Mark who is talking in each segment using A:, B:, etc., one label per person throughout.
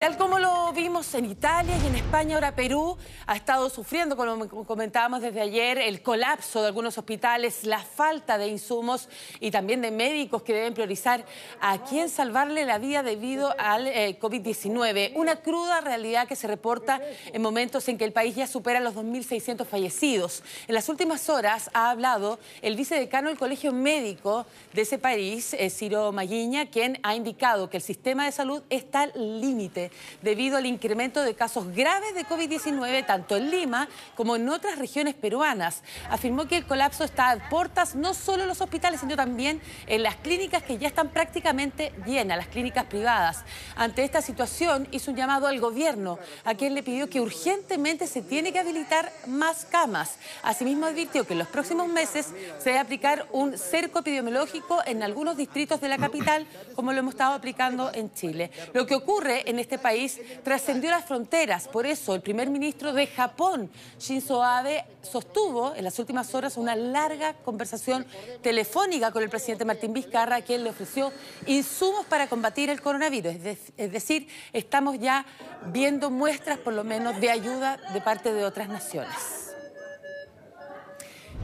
A: Tal como lo vimos en Italia y en España, ahora Perú ha estado sufriendo, como comentábamos desde ayer, el colapso de algunos hospitales, la falta de insumos y también de médicos que deben priorizar a quién salvarle la vida debido al COVID-19. Una cruda realidad que se reporta en momentos en que el país ya supera los 2.600 fallecidos. En las últimas horas ha hablado el vicedecano del Colegio Médico de ese país, Ciro Maguiña, quien ha indicado que el sistema de salud está al límite debido al incremento de casos graves de COVID-19 tanto en Lima como en otras regiones peruanas. Afirmó que el colapso está a puertas no solo en los hospitales, sino también en las clínicas que ya están prácticamente llenas, las clínicas privadas. Ante esta situación hizo un llamado al gobierno, a quien le pidió que urgentemente se tiene que habilitar más camas. Asimismo advirtió que en los próximos meses se debe aplicar un cerco epidemiológico en algunos distritos de la capital, como lo hemos estado aplicando en Chile. Lo que ocurre en este país trascendió las fronteras. Por eso el primer ministro de Japón, Shinzo Abe, sostuvo en las últimas horas una larga conversación telefónica con el presidente Martín Vizcarra, quien le ofreció insumos para combatir el coronavirus. Es decir, estamos ya viendo muestras por lo menos de ayuda de parte de otras naciones.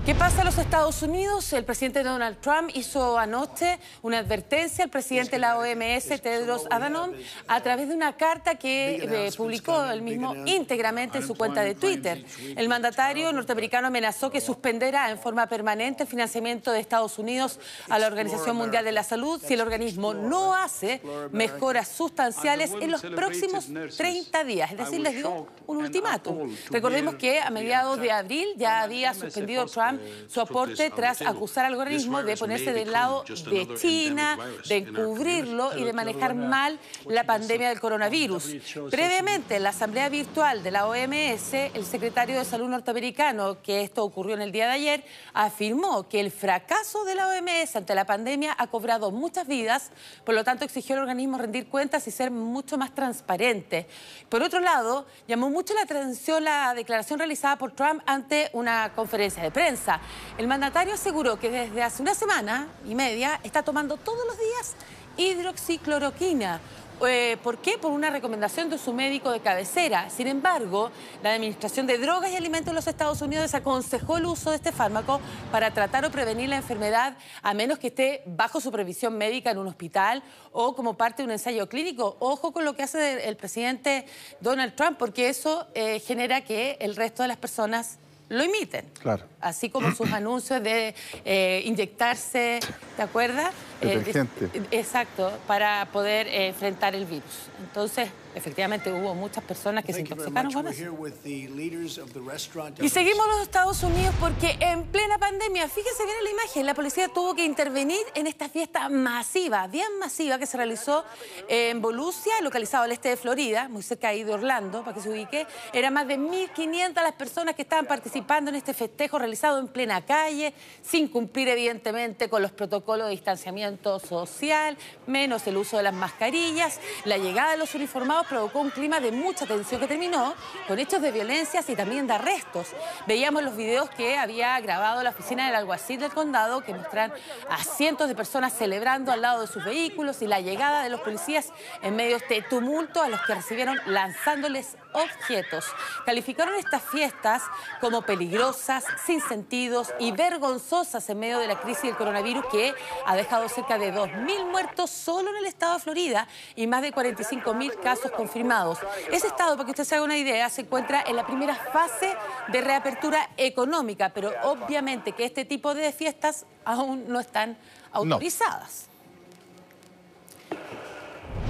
A: ¿Qué pasa en los Estados Unidos? El presidente Donald Trump hizo anoche una advertencia al presidente de la OMS, Tedros Adhanom, a través de una carta que publicó él mismo íntegramente en su cuenta de Twitter. El mandatario norteamericano amenazó que suspenderá en forma permanente el financiamiento de Estados Unidos a la Organización Mundial de la Salud si el organismo no hace mejoras sustanciales en los próximos 30 días. Es decir, les dio un ultimátum. Recordemos que a mediados de abril ya había suspendido Trump su aporte tras acusar al organismo de ponerse del lado de China, de encubrirlo y de manejar mal la pandemia del coronavirus. Previamente, en la asamblea virtual de la OMS, el secretario de Salud norteamericano, que esto ocurrió en el día de ayer, afirmó que el fracaso de la OMS ante la pandemia ha cobrado muchas vidas, por lo tanto exigió al organismo rendir cuentas y ser mucho más transparente. Por otro lado, llamó mucho la atención la declaración realizada por Trump ante una conferencia de prensa. El mandatario aseguró que desde hace una semana y media está tomando todos los días hidroxicloroquina. ¿Por qué? Por una recomendación de su médico de cabecera. Sin embargo, la Administración de Drogas y Alimentos de los Estados Unidos desaconsejó el uso de este fármaco para tratar o prevenir la enfermedad, a menos que esté bajo supervisión médica en un hospital o como parte de un ensayo clínico. Ojo con lo que hace el presidente Donald Trump, porque eso genera que el resto de las personas lo imiten. Claro. Así como sus anuncios de inyectarse, ¿te acuerdas? Exacto, para poder enfrentar el virus. Entonces, efectivamente, hubo muchas personas que se intoxicaron con eso. Y seguimos los Estados Unidos porque en plena pandemia, fíjense bien en la imagen, la policía tuvo que intervenir en esta fiesta masiva, bien masiva, que se realizó en Volusia, localizado al este de Florida, muy cerca ahí de Orlando, para que se ubique. Eran más de 1.500 las personas que estaban participando en este festejo realizado en plena calle, sin cumplir evidentemente con los protocolos de distanciamiento social, menos el uso de las mascarillas. La llegada de los uniformados provocó un clima de mucha tensión que terminó con hechos de violencias y también de arrestos. Veíamos los videos que había grabado la oficina del alguacil del condado, que muestran a cientos de personas celebrando al lado de sus vehículos y la llegada de los policías en medio de este tumulto, a los que recibieron lanzándoles objetos. Calificaron estas fiestas como peligrosas, sin sentidos y vergonzosas en medio de la crisis del coronavirus, que ha dejado cerca de 2.000 muertos solo en el estado de Florida y más de 45.000 casos confirmados. Ese estado, para que usted se haga una idea, se encuentra en la primera fase de reapertura económica, pero obviamente que este tipo de fiestas aún no están autorizadas.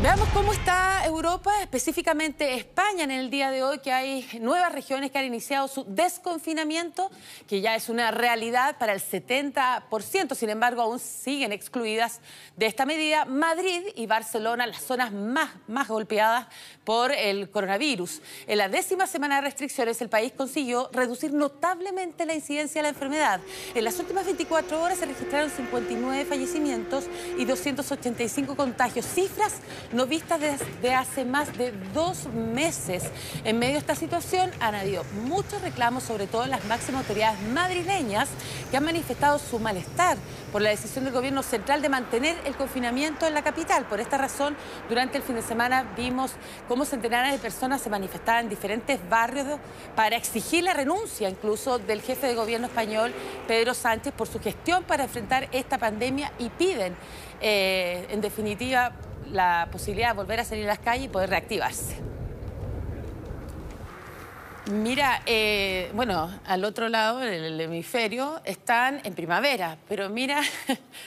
A: Veamos cómo está Europa, específicamente España en el día de hoy, que hay nuevas regiones que han iniciado su desconfinamiento, que ya es una realidad para el 70%, sin embargo aún siguen excluidas de esta medida Madrid y Barcelona, las zonas más golpeadas por el coronavirus. En la 10ª semana de restricciones, el país consiguió reducir notablemente la incidencia de la enfermedad. En las últimas 24 horas se registraron 59 fallecimientos y 285 contagios, cifras no vistas desde hace más de 2 meses. En medio de esta situación han habido muchos reclamos, sobre todo en las máximas autoridades madrileñas, que han manifestado su malestar por la decisión del gobierno central de mantener el confinamiento en la capital. Por esta razón, durante el fin de semana vimos cómo centenares de personas se manifestaban en diferentes barrios para exigir la renuncia incluso del jefe de gobierno español, Pedro Sánchez, por su gestión para enfrentar esta pandemia y piden, en definitiva, la posibilidad de volver a salir a las calles y poder reactivarse. Mira, bueno, al otro lado, en el hemisferio, están en primavera, pero mira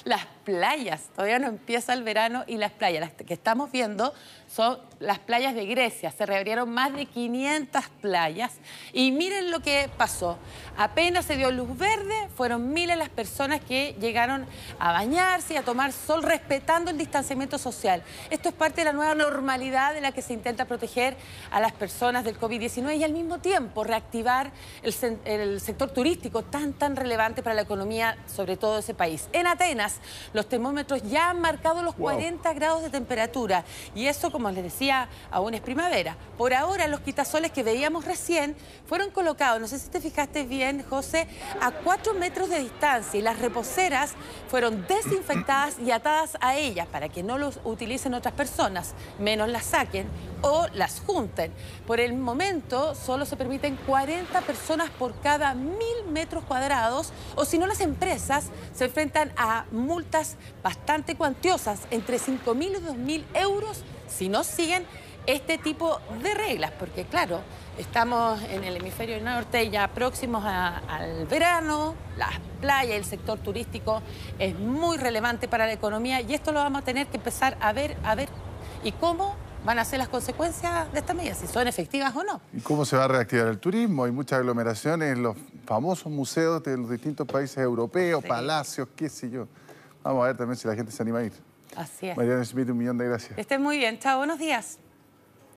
A: las playas, todavía no empieza el verano y las playas, las que estamos viendo son las playas de Grecia, se reabrieron más de 500 playas y miren lo que pasó, apenas se dio luz verde, fueron miles las personas que llegaron a bañarse y a tomar sol respetando el distanciamiento social. Esto es parte de la nueva normalidad en la que se intenta proteger a las personas del COVID-19 y al mismo tiempo reactivar el sector turístico tan relevante para la economía, sobre todo de ese país. En Atenas, los termómetros ya han marcado los 40 grados de temperatura y eso, como les decía, aún es primavera. Por ahora, los quitasoles que veíamos recién fueron colocados, no sé si te fijaste bien, José, a 4 metros de distancia y las reposeras fueron desinfectadas y atadas a ellas para que no los utilicen otras personas, menos las saquen o las junten. Por el momento, solo se permiten 40 personas por cada 1000 metros cuadrados, o si no, las empresas se enfrentan a multas bastante cuantiosas, entre 5.000 y 2.000 euros, si no siguen este tipo de reglas, porque claro, estamos en el hemisferio norte ya próximos al verano, las playas, el sector turístico es muy relevante para la economía y esto lo vamos a tener que empezar a ver y cómo van a ser las consecuencias de estas medidas, si son efectivas o no.
B: ¿Y cómo se va a reactivar el turismo? Hay muchas aglomeraciones en los famosos museos de los distintos países europeos, sí, palacios, qué sé yo. Vamos a ver también si la gente se anima a ir.
A: Así es.
B: Mariana Schmidt, 1.000.000 de gracias.
A: Que estén muy bien. Chao, buenos días.